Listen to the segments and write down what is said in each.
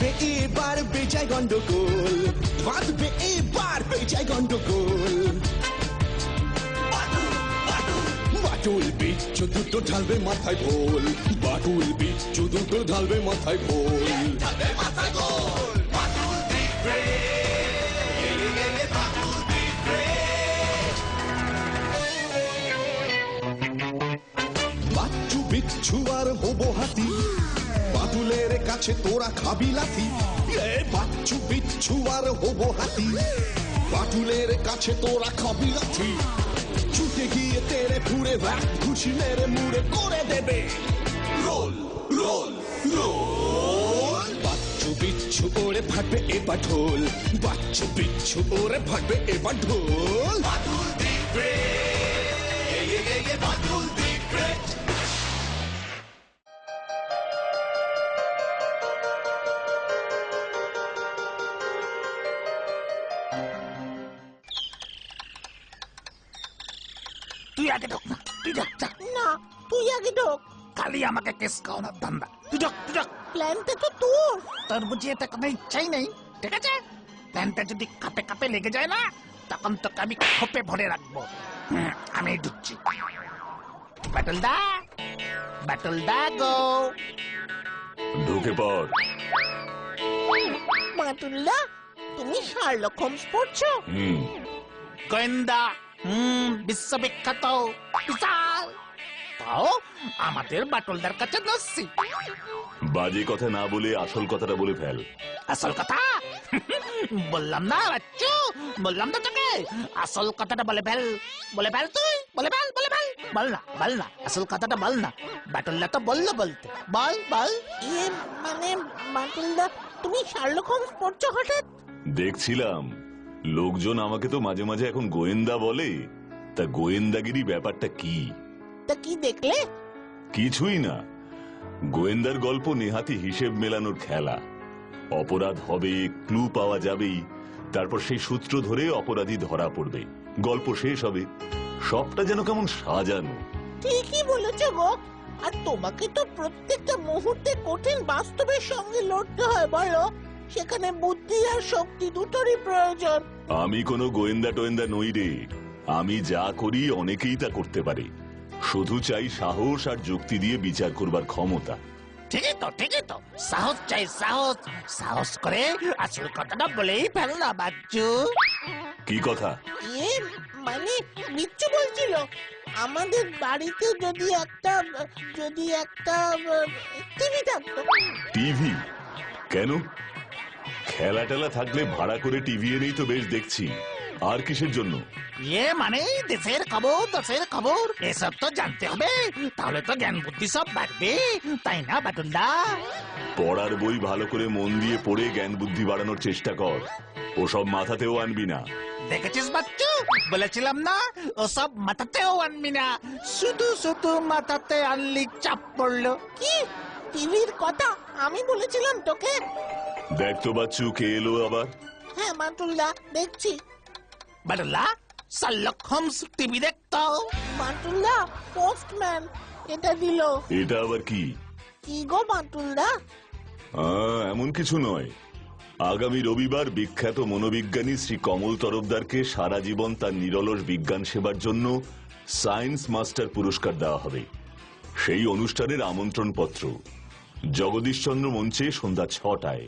বাঁধবে এবার বেজায় গন্ডগোল, বাঁধবে এবার বেজায় গন্ডগোল। বাটুল বিচ্ছু দুটো ঢালবে মাথায় ভোল, বাটুল বিচ্ছু দুটো ঢালবে মাথায় ভোল। বাচ্চু বিচ্ছু আর হবো হাতি, বাটুলের কাছে তোরা খাবি লাথি। বাচ্চু বিচ্ছু আর হবো হাতি, বাটুলের কাছে তোরা খাবি লাথি। ছুটে গিয়ে তেরে ফুড়ে খুশি মেরে মুড়ে করে দেবে রোল রোল রোল। বাচ্চু বিচ্ছু ওরে ফাটবে এবার ঢোল, বাচ্চু বিচ্ছু ওরে ফাটবে এবার ঢোল। বাটুল দি গ্রেট, বাটুল দি গ্রেট। তুই আগে ঢোক না, তুই ঢোক যা। না, তুই আগে ঢোক। খালি আমাকে কেস খাওয়ানোর ধান্দা। তুই ঢোক, তুই ঢোক। প্ল্যানটা তো তোর। তোর বুঝি এতে কোনো ইচ্ছাই নেই, ঠিক আছে? প্ল্যানটা যদি কাপে কাপে লেগে যায় না, তখন তোকে আমি খোপে ভরে রাখবো। আমি ঢুকছি। বাটুলদা, বাটুলদা গো। ঢুকে পড়। বাটুলদা, তুমি শার্লক হোমস পড়ছো? গোয়েন্দা, বিশ্ববিখ্যাত, বিশাল। তাও আমাদের বাটুলদার কাছে নস্যি। বাজে কথা না বলে আসল কথাটা বলে ফেল। আসল কথা বললাম না বাচ্চু, বললাম তো তোকে আসল কথাটা বলে ফেল। বলে ফেল তুই, বলে ফেল, বলে ফেল। বল না, বল না, আসল কথাটা বল না। বাটুল্লা তো বললো বলতে, বল বল। মানে বাটুলদা, তুমি শার্লক হোমস পড়ছো হঠাৎ? দেখছিলাম লোকজন আমাকে তো মাঝে মাঝে এখন গোয়েন্দা বলে, তা গোয়েন্দাগিরি ব্যাপারটা কি? তা কি দেখলে? কিছুই না, গোয়েন্দার গল্প নেহাতি হিসেব মেলানোর খেলা। অপরাধ হবে, ক্লু পাওয়া যাবেই, তারপর সেই সূত্র ধরে অপরাধী ধরা পড়বে, গল্প শেষ হবে। সবটা যেন কেমন সাজানো। ঠিকই বলেছো গো। আর তোমাকে তো প্রত্যেকটা মুহূর্তে কঠিন বাস্তবের সঙ্গে লড়তে হয়, বলো? সেখানে বুদ্ধি আর শক্তি দুটোরই প্রয়োজন। আমি কোনো গোয়েন্দা টোয়েন্দা নই রে। আমি যা করি অনেকেই তা করতে পারে, শুধু চাই সাহস আর যুক্তি দিয়ে বিচার করবার ক্ষমতা। ঠিকই তো, ঠিকই তো। সাহস চাই, সাহস। সাহস করে আসল কথাটা বলেই ফেল না বাচ্চু। কি কথা? মানে বিচ্ছু বলছিল আমাদের বাড়িতে যদি একটা টিভি থাকতো। টিভি? কেন? খেলা টেলা থাকলে ভাড়া করে টিভি এনেই তো বেশ দেখছি। আর কিসের জন্য? মানে দেশের খবর, দেশের খবর এসব তো জানতে হবে, তাহলে তো জ্ঞান বুদ্ধি সব বাড়বে, তাই না বাটুলদা? পড়ার বই ভালো করে মন দিয়ে পড়ে জ্ঞান বুদ্ধি বাড়ানোর চেষ্টা কর, ওসব মাথাতেও আনবি না। দেখেছিস বাচ্চু, বলেছিলাম না ওসব মাথাতেও আনবি না, শুধু শুধু মাথাতে আনলি চাপ পড়লো। কি টিভির কথা আমি বলেছিলাম তোকে? দেখ তো বাচ্চু, কে এলো আবার? হ্যাঁ বাটুলদা, দেখছি। বাটুলদা, শার্লক হোমস টিভি দেখতো। বাটুলদা, পোস্টম্যান এটা দিল। এটা আবার কি? কি গো বাটুলদা? এমন কিছু নয়। আগামী রবিবার বিখ্যাত মনোবিজ্ঞানী শ্রী কমল তরফদারকে সারা জীবন তার নিরলস বিজ্ঞান সেবার জন্য সায়েন্স মাস্টার পুরস্কার দেওয়া হবে। সেই অনুষ্ঠানের আমন্ত্রণ পত্র জগদীশচন্দ্র মঞ্চে সন্ধ্যা 6টায়।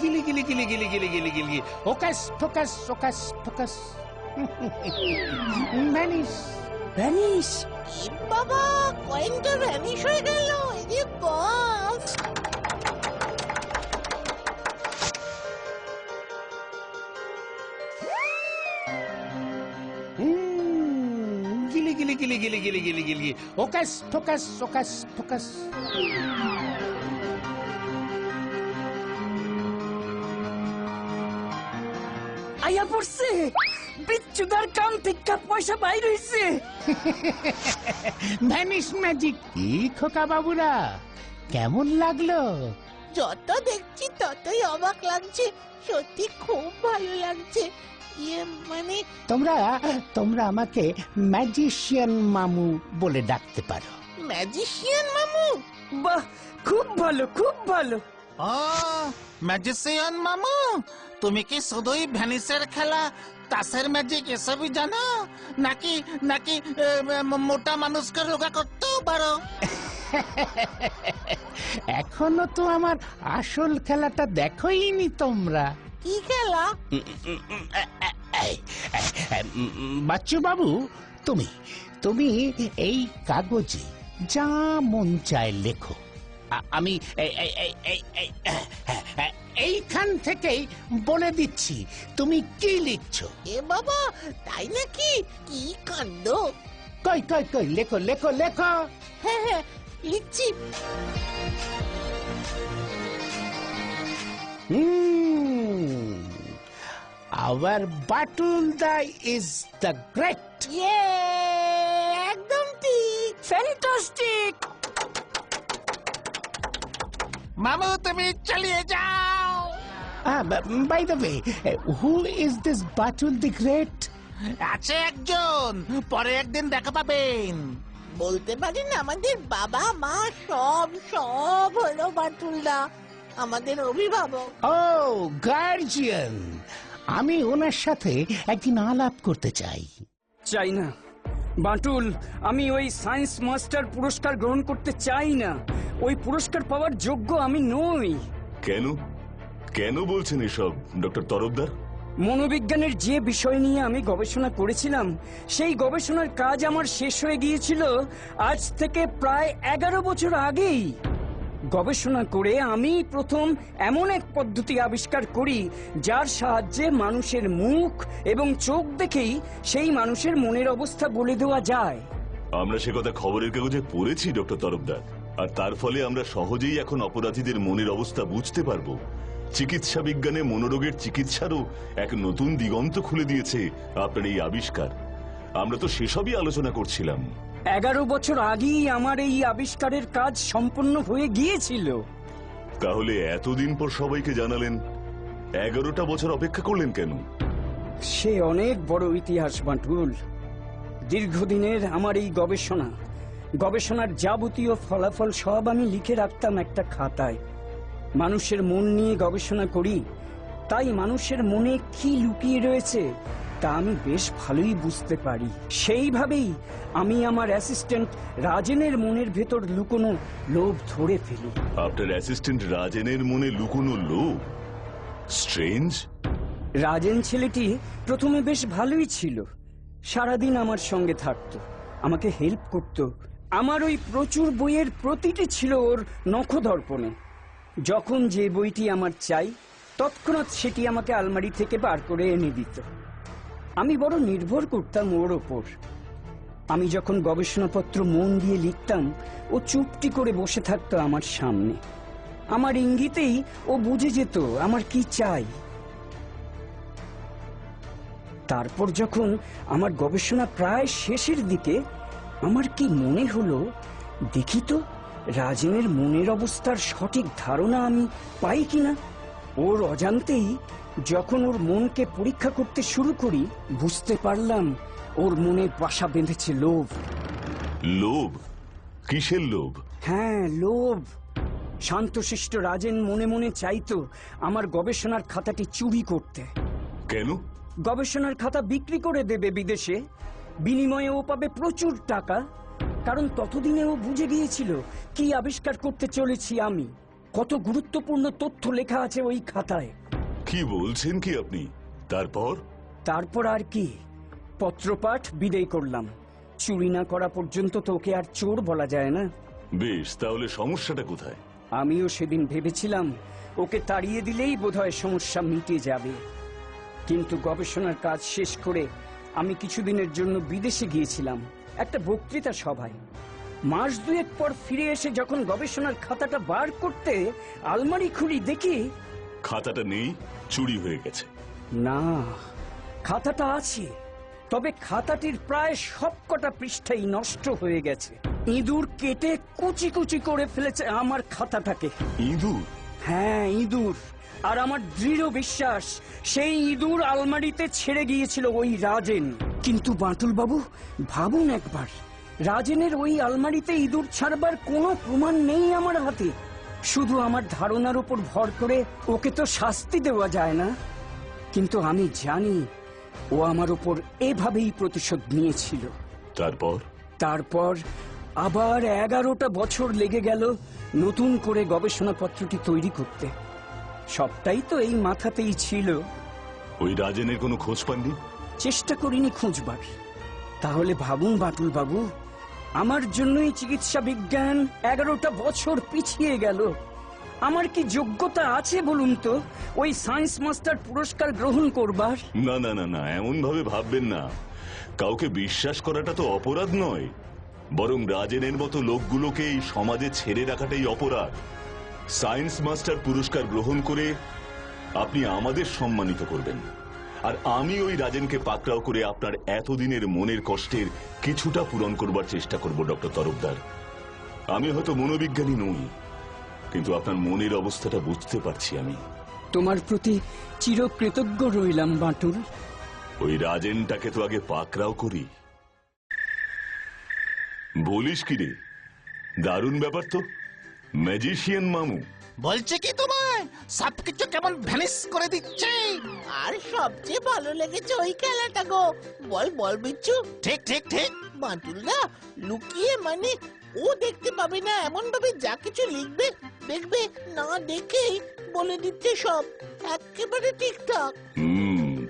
গিলি গিলি গিলি গিলি গিলি গিলি গিলি ওকাস ফোকাস ওকাস ফোকাস ভ্যানিশ ভ্যানিশ। বাবা, কয়েনটা ভ্যানিশ হয়ে গেল। এই যে বস, গিলি গিলি গিলি গিলি গিলি গিলি গিলি ওকাস ফোকাস ওকাস ফোকাস। আয়া পড়ছে, বিচ্ছুদার কান থেকে পয়সা বাইর হইছে। Vanish magic. কি খোকা বাবুরা, কেমন লাগলো? যত দেখছি ততই অবাক লাগছে। সত্যি খুব ভালো লাগছে। ইয়ে মানে তোমরা তোমরা আমাকে ম্যাজিশিয়ান মামু বলে ডাকতে পারো। ম্যাজিশিয়ান মামু? বাহ, খুব ভালো, খুব ভালো। ও ম্যাজিশিয়ান মামু, তুমি কি শুধুই ভ্যানিসের খেলা, তাসের ম্যাজিক এসবই জানো, নাকি নাকি মোটা মানুষকে রোগা করতেও পারো? এখনো তো আমার আসল খেলাটা দেখোইনি তোমরা। কি খেলা? বাচ্চু বাবু, তুমি তুমি এই কাগজে যা মন চায় লেখো। আমি এইখান থেকেই বলে দিচ্ছি তুমি কি লিখছো। এ বাবা, তাই নাকি? কি কাণ্ড! কই কই কই লেখো লেখো লেখো। হ্যাঁ হ্যাঁ, লিখছি। Our Batulda is the great. ইয়ে, একদম ঠিক। ফ্যান্টাস্টিক। মামু তুমি চালিয়ে যাও। By the way, who is this Batul the Great? আছে একজন, পরে একদিন দেখা পাবেন। বলতে পারেন আমাদের বাবা মা সব সব হলো বাটুলদা, আমাদের অভিভাবক। Oh, guardian. আমি ওনার সাথে একদিন আলাপ করতে চাই। চাই না বাটুল, আমি ওই সায়েন্স মাস্টার পুরস্কার গ্রহণ করতে চাই না। ওই পুরস্কার পাওয়ার যোগ্য আমি নই। কেন কেন বলছেন এসব ডক্টর তরফদার? মনোবিজ্ঞানের যে বিষয় নিয়ে আমি গবেষণা করেছিলাম, সেই গবেষণার কাজ আমার শেষ হয়ে গিয়েছিল আজ থেকে প্রায় 11 বছর আগেই। গবেষণা করে আমি প্রথম এমন এক পদ্ধতি আবিষ্কার করি যার সাহায্যে মানুষের মুখ এবং চোখ দেখেই সেই মানুষের মনের অবস্থা বলে দেওয়া যায়। আমরা সে কথা খবরের কাগজে পড়েছি ডক্টর তরফদার, আর তার ফলে আমরা সহজেই এখন অপরাধীদের মনের অবস্থা বুঝতে পারবো। চিকিৎসা বিজ্ঞানে মনোরোগের চিকিৎসারও এক নতুন দিগন্ত খুলে দিয়েছে আপনার এই আবিষ্কার। আমরা তো সেসবই আলোচনা করছিলাম। 11 বছর আগেই আমার এই আবিষ্কারের কাজ সম্পন্ন হয়ে গিয়েছিল। তাহলে এতদিন পর সবাইকে জানালেন, 11টা বছর অপেক্ষা করলেন কেন? সে অনেক বড় ইতিহাস বাটুল। দীর্ঘদিনের আমার এই গবেষণার যাবতীয় ফলাফল সব আমি লিখে রাখতাম একটা খাতায়। মানুষের মন নিয়ে গবেষণা করি, তাই মানুষের মনে কি লুকিয়ে রয়েছে তা আমি বেশ ভালোই বুঝতে পারি। সেইভাবেই আমি আমার অ্যাসিস্ট্যান্ট রাজেনের মনের ভেতর লুকোনো লোভ ধরে ফেলি। আপনার অ্যাসিস্ট্যান্ট রাজেনের মনে লুকোনো লোভ? স্ট্রেঞ্জ। রাজেন ছেলেটি প্রথমে বেশ ভালোই ছিল, সারাদিন আমার সঙ্গে থাকতো, আমাকে হেল্প করত। আমার ওই প্রচুর বইয়ের প্রতিটি ছিল ওর নখদর্পণে। যখন যে বইটি আমার চাই তৎক্ষণাৎ সেটি আমাকে আলমারি থেকে বার করে এনে দিত। আমি বড় নির্ভর করতাম ওর ওপর। আমি যখন গবেষণাপত্র মন দিয়ে লিখতাম, ও চুপটি করে বসে থাকতো আমার সামনে। আমার ইঙ্গিতেই ও বুঝে যেত আমার কি চাই। তারপর যখন আমার গবেষণা প্রায় শেষের দিকে, আমার কি মনে হলো, দেখি তো রাজেনের মনের অবস্থার সঠিক ধারণা আমি পাই কিনা। ওর অজান্তেই যখন ওর মনকে পরীক্ষা করতে শুরু করি, বুঝতে পারলাম ওর মনে বাসা বেঁধেছে লোভ। লোভ? কিসের লোভ? হ্যাঁ, লোভ। শান্তশিষ্ট রাজেন মনে মনে চাইতো আমার গবেষণার খাতাটি চুরি করতে। কেন? গবেষণার খাতা বিক্রি করে দেবে বিদেশে, বিনিময়ে ও পাবে প্রচুর টাকা। কারণ ততদিনে ও বুঝে গিয়েছিল কি আবিষ্কার করতে চলেছি আমি, কত গুরুত্বপূর্ণ তথ্য লেখা আছে ওই খাতায়। কি বলছেন কি আপনি? তারপর আর কি, পত্রপাঠ বিদায় করলাম। চুরি না করা পর্যন্ত তোকে আর চোর বলা যায় না। বেশ, তাহলে সমস্যাটা কোথায়? আমিও সেদিন ভেবেছিলাম ওকে তাড়িয়ে দিলেই বোধহয় সমস্যা মিটে যাবে। কিন্তু গবেষণার কাজ শেষ করে আমি কিছুদিনের জন্য বিদেশে গিয়েছিলাম একটা বক্তৃতা সভায়। মাস দুয়েক পর ফিরে এসে যখন গবেষণার খাতাটা বার করতে আলমারি খুলি, দেখি খাতাটা নেই, চুরি হয়ে গেছে। না, খাতাটা আছে, তবে খাতাটির প্রায় সবকটা পৃষ্ঠাই নষ্ট হয়ে গেছে। ইঁদুর কেটে কুচি কুচি করে ফেলেছে আমার খাতাটাকে। ইঁদুর? হ্যাঁ, ইঁদুর। আর আমার দৃঢ় বিশ্বাস সেই ইঁদুর আলমারিতে ছেড়ে গিয়েছিল ওই রাজেন। কিন্তু বাঁটুল বাবু, ভাবুন একবার, রাজেনের ওই আলমারিতে ইঁদুর ছাড়বার কোনো প্রমাণ নেই আমার হাতে। শুধু আমার ধারণার উপর ভর করে ওকে তো শাস্তি দেওয়া যায় না। কিন্তু আমি জানি ও আমার উপর এভাবেই প্রতিশোধ নিয়েছিল। তারপর আবার 11টা বছর লেগে গেল নতুন করে গবেষণাপত্রটি তৈরি করতে। সবটাই তো এই মাথাতেই ছিল। ওই রাজেনের কোনো খোঁজ পাননি? চেষ্টা করিনি খুঁজবার। তাহলে ভাবুন বাঁটুল বাবু, আমার জন্যই চিকিৎসা বিজ্ঞান 11টা বছর পিছিয়ে গেল। আমার কি যোগ্যতা আছে বলুন তো ওই সায়েন্স মাস্টার পুরস্কার গ্রহণ করবার? না না না না, এমন ভাবে ভাববেন না। কাউকে বিশ্বাস করাটা তো অপরাধ নয়, বরং রাজেনের মতো লোকগুলোকে এই সমাজে ছেড়ে রাখাটাই অপরাধ। সায়েন্স মাস্টার পুরস্কার গ্রহণ করে আপনি আমাদের সম্মানিত করবেন, আর আমি ওই রাজেনকে পাকড়াও করে আপনার এতদিনের মনের কষ্টের কিছুটা পূরণ করবার চেষ্টা করব। ডক্টর তরফদার, আমি হয়তো মনোবিজ্ঞানী নই, কিন্তু আপনার মনের অবস্থাটা বুঝতে পারছি আমি। তোমার প্রতি চিরকৃতজ্ঞ রইলাম বাঁটুল। ওই রাজেনটাকে তো আগে পাকড়াও করি। বলিস কি রে, দারুণ ব্যাপার তো। ম্যাজিশিয়ান মামু বলছে কি তোমায় সবকিছু কেমন ভ্যানিশ করে দিচ্ছে। আর সবচেয়ে ভালো লেগেছে ওই খেলাটা গো। বল বল বিচ্ছু। ঠিক ঠিক ঠিক। বাঁটুলদা লুকিয়ে মানে ও দেখতে পাবে না এমন ভাবে যা কিছু লিখবে, দেখবে না দেখেই বলে দিচ্ছে সব একেবারে ঠিকঠাক।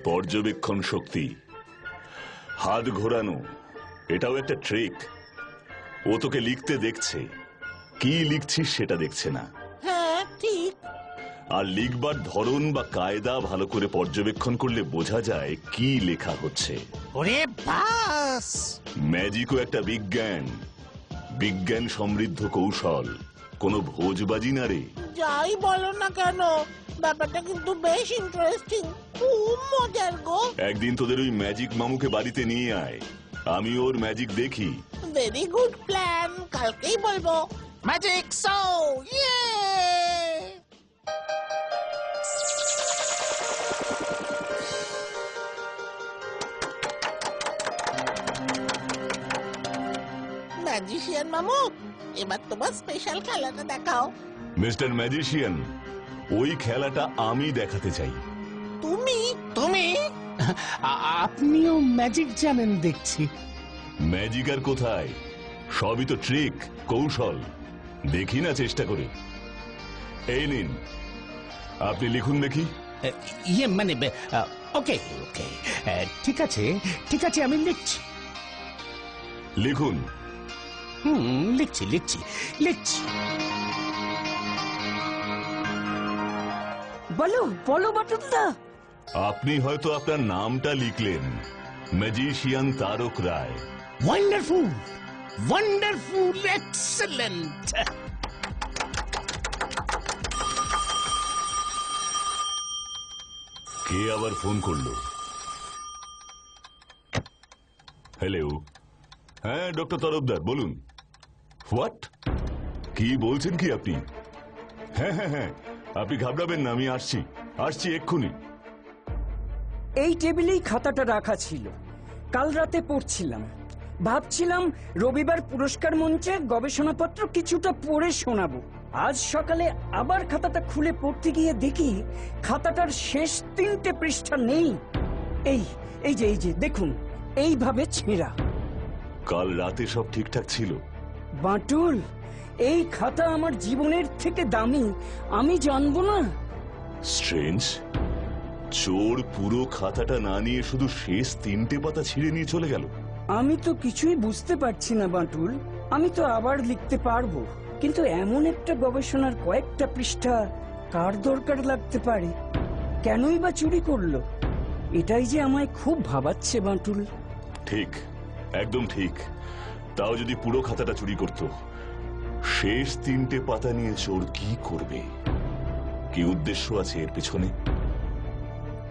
পর্যবেক্ষণ শক্তি, হাত ঘোরানো, এটাও একটা ট্রিক। ও তোকে লিখতে দেখছে, কি লিখছিস সেটা দেখছে না। হ্যাঁ ঠিক। আর লিখবার ধরন বা কায়দা ভালো করে পর্যবেক্ষণ করলে বোঝা যায় কি লেখা হচ্ছে। ওরে বাস, ম্যাজিকও একটা বিজ্ঞান, বিজ্ঞান সমৃদ্ধ কৌশল, কোনো ভোজবাজি না রে। যাই বলো না কেন, ব্যাপারটা কিন্তু বেশ ইন্টারেস্টিং, খুব মজার গো। একদিন তোদের ওই ম্যাজিক মামুকে বাড়িতে নিয়ে আয়, আমি ওর ম্যাজিক দেখি। ভেরি গুড প্ল্যান, কালকেই বলবো। ম্যাজিক শো, ইয়ে! ম্যাজিশিয়ান মামু, এবার তোমার স্পেশাল খেলাটা দেখাও। মিস্টার ম্যাজিশিয়ান, ওই খেলাটা আমি দেখাতে চাই। তুমি? তুমি আপনিও ম্যাজিক জানেন দেখছি। ম্যাজিক আর কোথায়, সবই তো ট্রিক, কৌশল। দেখি না চেষ্টা করে। এই নিন, আপনি লিখুন দেখি। ইয়ে মানে ওকে ওকে, ঠিক আছে ঠিক আছে, আমি লিখছি। লিখুন। লিখছি লিখছি লিখছি। বলো বলো বাঁটুলদা। আপনি হয়তো আপনার নামটা লিখলেন, magician Tarak Roy. Wonderful wonderful, excellent. কে আবার ফোন করলো? হ্যালো, হ্যাঁ ডক্টর তরফদার বলুন। হোয়াট? কি বলছেন কি আপনি? হ্যাঁ হ্যাঁ হ্যাঁ, আপনি ঘাবড়াবেন না, আমি আসছি আসছি এক্ষুনি। এই টেবিলেই খাতাটা রাখা ছিল, কাল রাতে পড়ছিলাম। ভাবছিলাম রবিবার পুরস্কার মঞ্চে গবেষণাপত্র কিছুটা পড়ে শোনাবো। আজ সকালে আবার খাতাটা খুলে পড়তে গিয়ে দেখি খাতাটার শেষ 3টে পৃষ্ঠা নেই। এই যে দেখুন, এইভাবে ছেঁড়া। কাল রাতে সব ঠিকঠাক ছিল? বাঁটুল, এই খাতা আমার জীবনের থেকে দামি, আমি জানবো না? স্ট্রেঞ্জ, চোর পুরো খাতাটা না নিয়ে শুধু শেষ 3টে পাতা ছিঁড়ে নিয়ে চলে গেল। আমি তো কিছুই বুঝতে পারছি না বাঁটুল। আমি তো আবার লিখতে পারবো, কিন্তু এমন একটা গবেষণার কয়েকটা পৃষ্ঠা কার দরকার লাগতে পারে? কেনই বা চুরি করলো? এটাই যে আমায় খুব ভাবাচ্ছে বাঁটুল। ঠিক, একদম ঠিক। তাও যদি পুরো খাতাটা চুরি করত, শেষ 3টে পাতা নিয়ে চোর কি করবে? কি উদ্দেশ্য আছে এর পেছনে?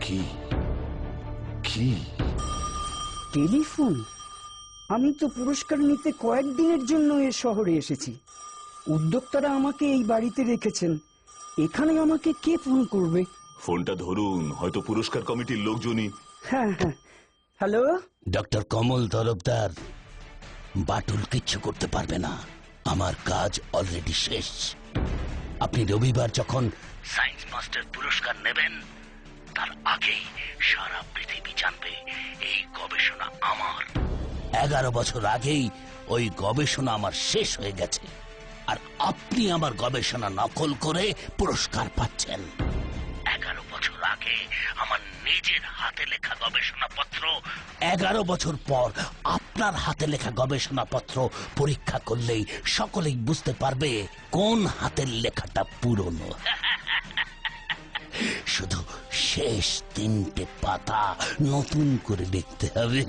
কি কি? টেলিফোন? আমি তো পুরস্কার নিতে কয়েকদিনের জন্য এ শহরে এসেছি। উদ্যোক্তারা আমাকে এই বাড়িতে রেখেছেন, এখানে আমাকে কে ফোন করবে? ফোনটা ধরুন, হয়তো পুরস্কার কমিটির লোকজনই। হ্যাঁ হ্যাঁ, হ্যালো। ডক্টর কমল তরফদার, বাটুল কিচ্ছু করতে পারবে না, আমার কাজ অলরেডি শেষ। আপনি রবিবার যখন সায়েন্স মাস্টার পুরস্কার নেবেন তার আগেই সারা পৃথিবী জানবে এই গবেষণা আমার। 11 বছর আগেই ওই গবেষণা আমার শেষ হয়ে গেছে, আর আপনি আমার গবেষণা নকল করে পুরস্কার পাচ্ছেন। 11 বছর আগে আমার নিজের হাতে লেখা গবেষণাপত্র, 11 বছর পর আপনার হাতে লেখা গবেষণাপত্র পরীক্ষা করলেই সকলেই বুঝতে পারবে কোন হাতের লেখাটা পুরনো। শুধু শেষ 3টে পাতা নতুন করে লিখতে হবে।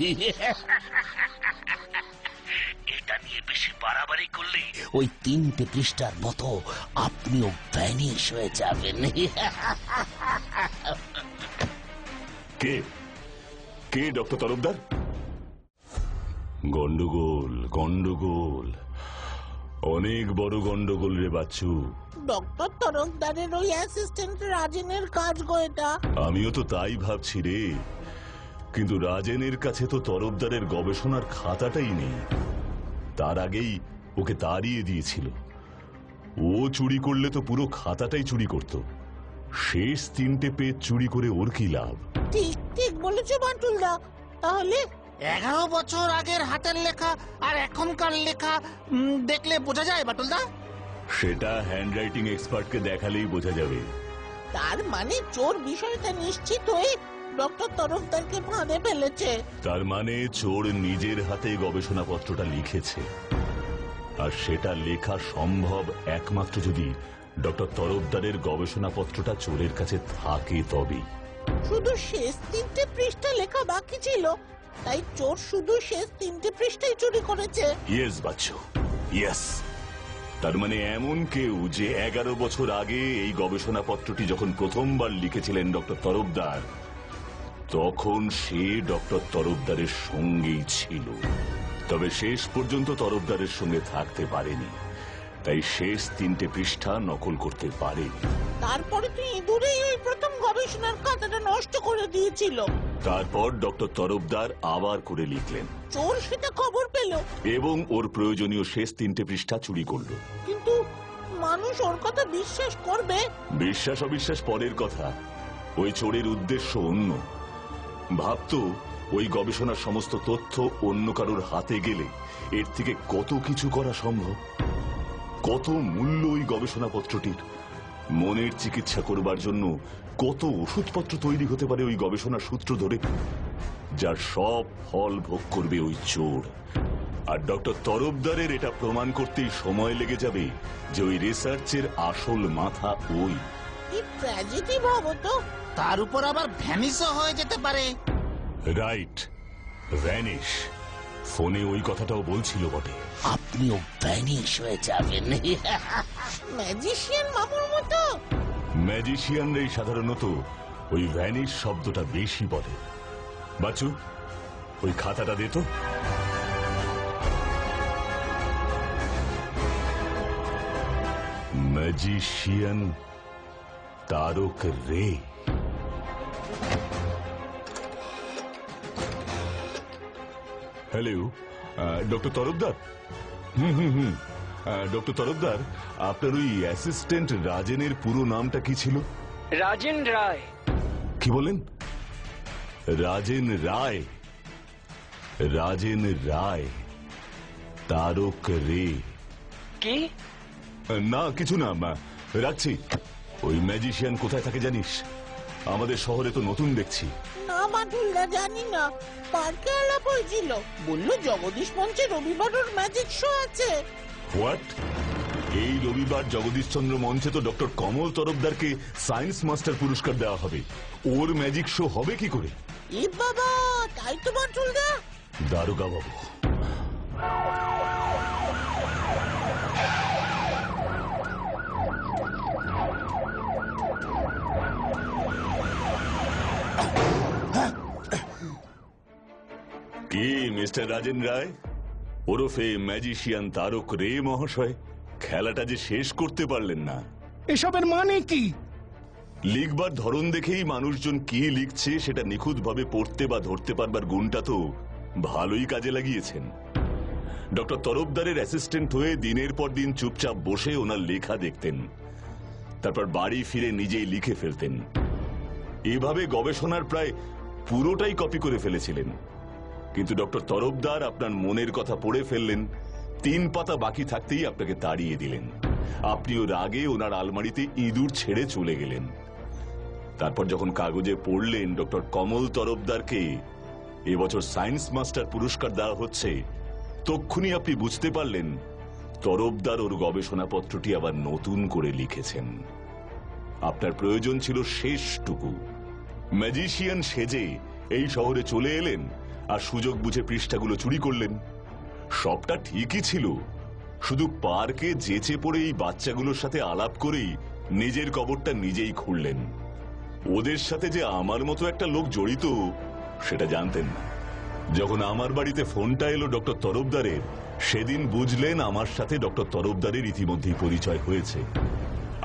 এটা নিয়ে বেশি বাড়াবাড়ি করলে ওই 3টে পৃষ্ঠার মতো আপনিও ভ্যানিশ হয়ে যাবেন। কে কে ডক্টর তরফদার? গন্ডগোল, গন্ডগোল, অনেক বড় গন্ডগোল রে বাচ্চু। ডক্টর তরফদারের ওই অ্যাসিস্ট্যান্ট রাজেনের কাজ গো এটা। আমিও তো তাই ভাবছি রে, কিন্তু রাজেনের কাছে তো তরফদারের গবেষণার খাতাটাই নেই। তার আগেই ওকে তাড়িয়ে দিয়েছিল। ও চুরি করলে তো পুরো খাতাটাই চুরি করত। শেষ 3টে পেজ চুরি করে ওর কি লাভ? ঠিক ঠিক বলেছো বাটুলদা। তাহলে 11 বছর আগের হাতের লেখা আর এখনকার লেখা দেখলে বোঝা যায় বাটুলদা? সেটা হ্যান্ডরাইটিং এক্সপার্টকে দেখালেই বোঝা যাবে। তার মানে চোর বিষয়টা নিশ্চিত হয়ে ডক্টর তরফদারকে ফাঁদে ফেলেছে। তার মানে চোর নিজের হাতে গবেষণাপত্রটা লিখেছে, আর সেটা লেখা সম্ভব একমাত্র যদি ডক্টর তরফদারের গবেষণাপত্রটা চোরের কাছে থাকে তবেই। শুধু শেষ 3টে পৃষ্ঠা লেখা বাকি ছিল, তাই চোর শুধু শেষ 3টে পৃষ্ঠাই চুরি করেছে। Yes Bachchu, yes. তার মানে এমন কেউ যে 11 বছর আগে এই গবেষণাপত্রটি যখন প্রথমবার লিখেছিলেন ডক্টর তরফদার, তখন সে ডক্টর তরফদারের সঙ্গেই ছিল। তবে শেষ পর্যন্ত তরফদারের সঙ্গে থাকতে পারেনি, তাই শেষ 3টে পৃষ্ঠা নকল করতে পারেনি। তারপরে তুই ইঁদুরেই ওই প্রথম গবেষণার খাতাটা নষ্ট করে দিয়েছিল। তারপর ডক্টর তরফদার আবার করে লিখলেন, চোর সেটা খবর পেল এবং ওর প্রয়োজনীয় শেষ 3টে পৃষ্ঠা চুরি করলো। কিন্তু মানুষ ওর কথা বিশ্বাস করবে? বিশ্বাস অবিশ্বাস পরের কথা। ওই চোরের উদ্দেশ্য অন্য। ভাবতো ওই গবেষণার সমস্ত তথ্য অন্য কারোর হাতে গেলে এর থেকে কত কিছু করা সম্ভব, কত মূল্য ওই গবেষণাপত্রটির। মনের চিকিৎসা করবার জন্য কত ওষুধপত্র তৈরি হতে পারে ওই গবেষণার সূত্র ধরে, যার সব ফল ভোগ করবে ওই চোর। আর ডক্টর তরফদারের এটা প্রমাণ করতেই সময় লেগে যাবে যে ওই রিসার্চের আসল মাথা ওই। কি ট্র্যাজেডি ভাবো তো। তার উপর আবার ভ্যানিশও হয়ে যেতে পারে। Right, vanish. ফোনে ওই কথাটাও বলছিল বটে। আপনিও ভ্যানিশ হয়ে যাবেন। ম্যাজিশিয়ান মামুর মতো। ম্যাজিশিয়ানরাই সাধারণত ওই ভ্যানিশ শব্দটা বেশি বলে। বাচ্চু, ওই খাতাটা দে তো। Magician Tarak Ray. Hello, doctor Tarafdar. Hmm, doctor Tarafdar, আপনার ওই অ্যাসিস্ট্যান্ট রাজেনের পুরো নামটা কি ছিল? রাজেন রায়। কি বলেন? রাজেন রায়? রাজেন রায়, তারক রে। কি? না কিছু না, রাখছি। ওই ম্যাজিশিয়ান কোথায় থাকে জানিস? আমাদের শহরে তো নতুন দেখছি। না বাটুলদা, জানি না। পার্কে আলাপ হয়েছিল, বললো জগদীশ মঞ্চে রবিবার ওর ম্যাজিক শো আছে। হোয়াট? এই রবিবার জগদীশচন্দ্র মঞ্চে তো ডক্টর কমল তরফদারকে সায়েন্স মাস্টার পুরস্কার দেওয়া হবে। ওর ম্যাজিক শো হবে কি করে? এ বাবা, তাই তো বাটুলদা। দারোগা বাবু, কি মিস্টার রাজেন রায় ওরফে ম্যাজিশিয়ান তারক রে মহাশয়, খেলাটা যে শেষ করতে পারলেন না, এসবের মানে কি? লিখবার ধরন দেখেই মানুষজন কি লিখছে সেটা নিখুঁতভাবে পড়তে বা ধরতে পারবার গুণটা তো ভালোই কাজে লাগিয়েছেন। ডক্টর তরফদারের অ্যাসিস্ট্যান্ট হয়ে দিনের পর দিন চুপচাপ বসে ওনার লেখা দেখতেন, তারপর বাড়ি ফিরে নিজেই লিখে ফেলতেন। এভাবে গবেষণার প্রায় পুরোটাই কপি করে ফেলেছিলেন। কিন্তু ডক্টর তরফদার আপনার মনের কথা পড়ে ফেললেন, 3 পাতা বাকি থাকতেই আপনাকে তাড়িয়ে দিলেন। আপনিও রাগে ওনার আলমারিতে ইঁদুর ছেড়ে চলে গেলেন। তারপর যখন কাগজে পড়লেন ডক্টর কমল তরফদারকে এবছর সায়েন্স মাস্টার পুরস্কার দেওয়া হচ্ছে, তক্ষুনি আপনি বুঝতে পারলেন তরফদার ওর গবেষণাপত্রটি আবার নতুন করে লিখেছেন। আপনার প্রয়োজন ছিল শেষটুকু। ম্যাজিশিয়ান সেজে এই শহরে চলে এলেন আর সুযোগ বুঝে পৃষ্ঠাগুলো চুরি করলেন। সবটা ঠিকই ছিল, শুধু পার্কে যেচে পড়ে এই বাচ্চাগুলোর সাথে আলাপ করেই নিজের কবরটা নিজেই খুঁড়লেন। ওদের সাথে যে আমার মতো একটা লোক জড়িত সেটা জানতেন না। যখন আমার বাড়িতে ফোনটা এলো ডক্টর তরফদারের, সেদিন বুঝলেন আমার সাথে ডক্টর তরফদারের ইতিমধ্যেই পরিচয় হয়েছে।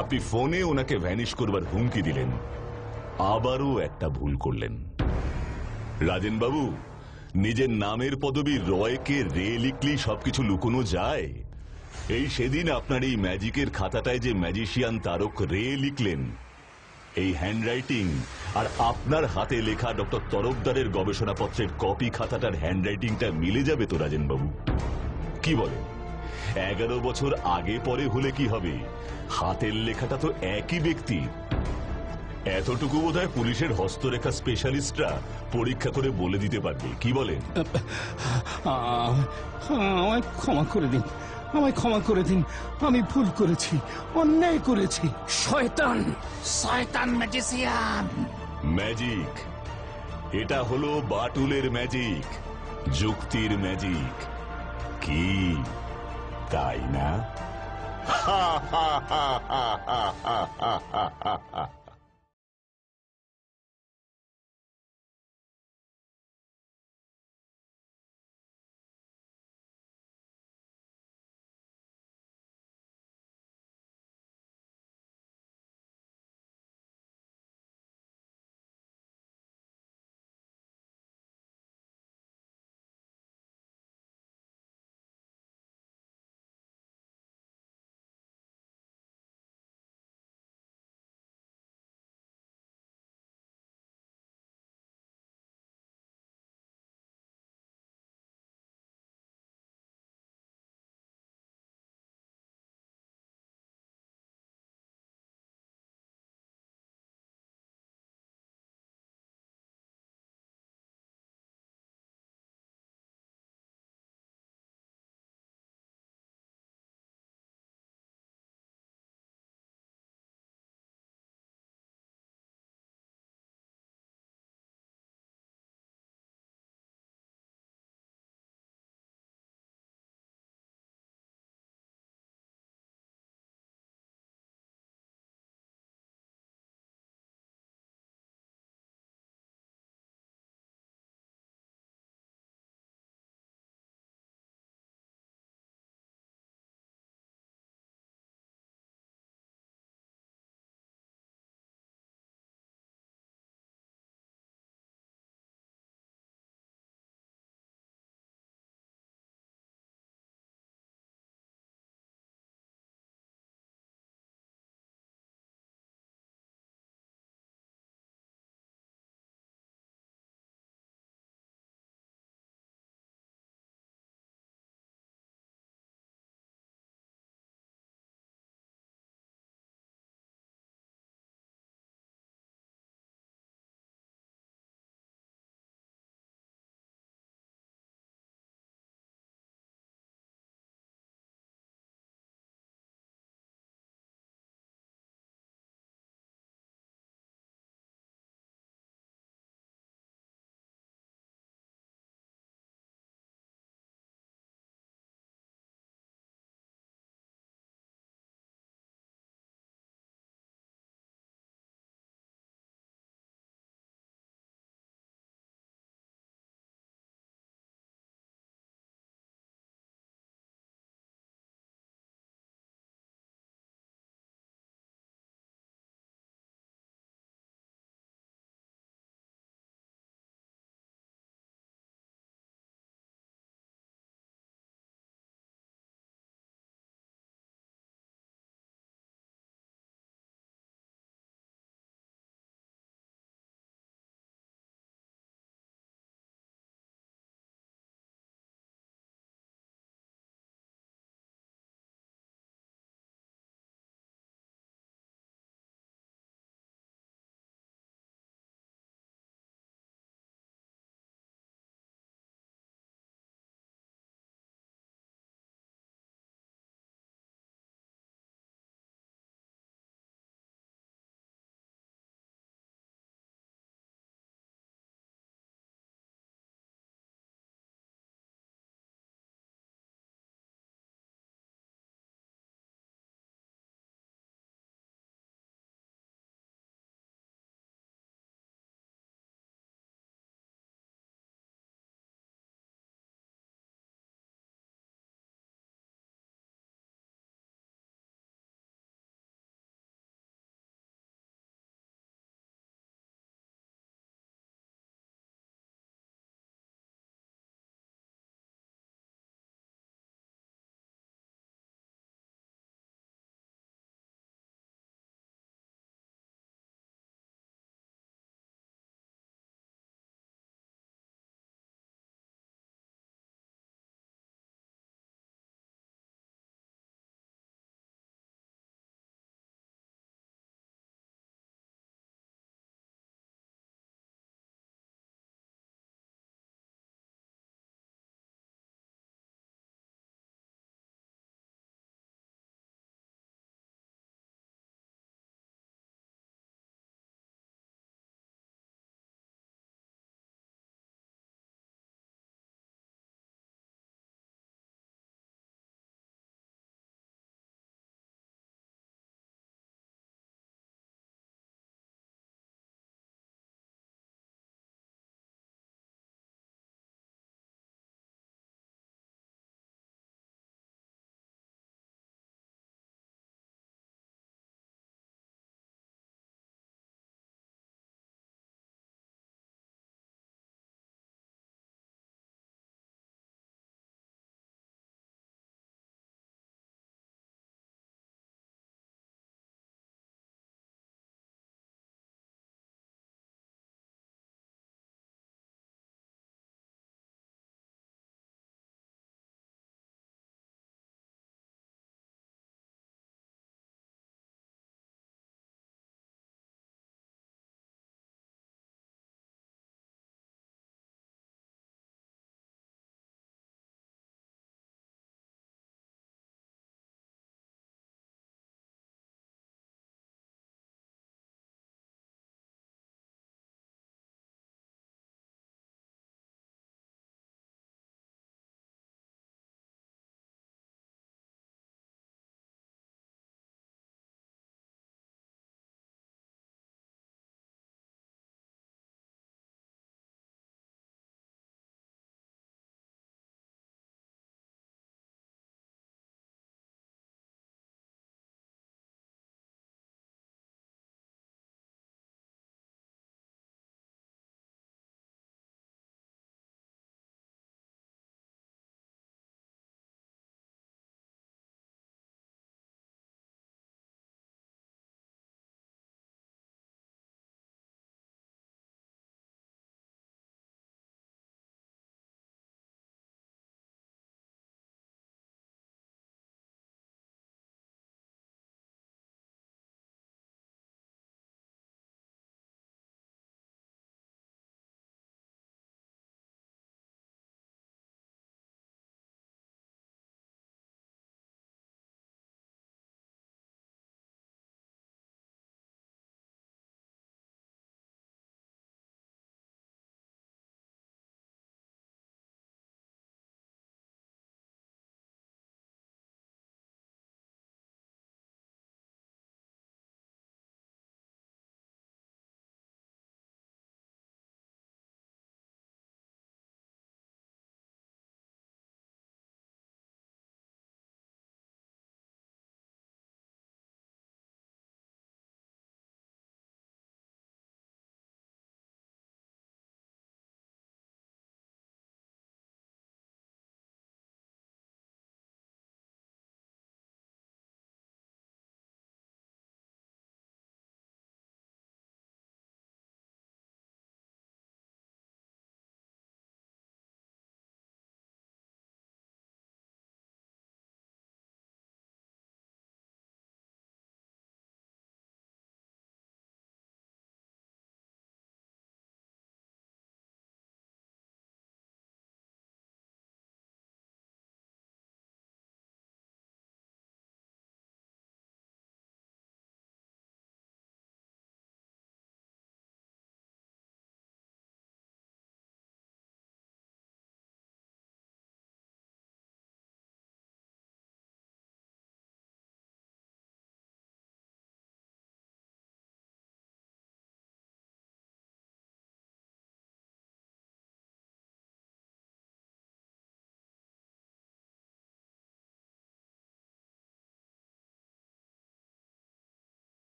আপনি ফোনে ওনাকে ভ্যানিশ করবার হুমকি দিলেন। আবারও একটা ভুল করলেন। রাজেন বাবু, নিজের নামের পদবী রয়কে রে লিখলেই সবকিছু লুকোনো যায়? এই সেদিন আপনার এই ম্যাজিকের খাতাটায় যে ম্যাজিশিয়ান তারক রে লিখলেন, এই হ্যান্ডরাইটিং আর আপনার হাতে লেখা ডক্টর তরফদারের গবেষণাপত্রের কপি খাতাটার হ্যান্ডরাইটিংটা মিলে যাবে তো রাজেন বাবু? কি বলেন? 11 বছর আগে পরে হলে কি হবে, হাতের লেখাটা তো একই ব্যক্তি। এতটুকু বোধহয় পুলিশের হস্তরেখা স্পেশালিস্টরা পরীক্ষা করে বলে দিতে পারবে। কি বলেন? আমায় ক্ষমা করে দিন, আমায় ক্ষমা করে দিন। আমি ভুল করেছি, অন্যায় করেছি। শয়তান! শয়তান ম্যাজিশিয়ান! ম্যাজিক, এটা হলো বাটুলের ম্যাজিক, যুক্তির ম্যাজিক। কি তাই না?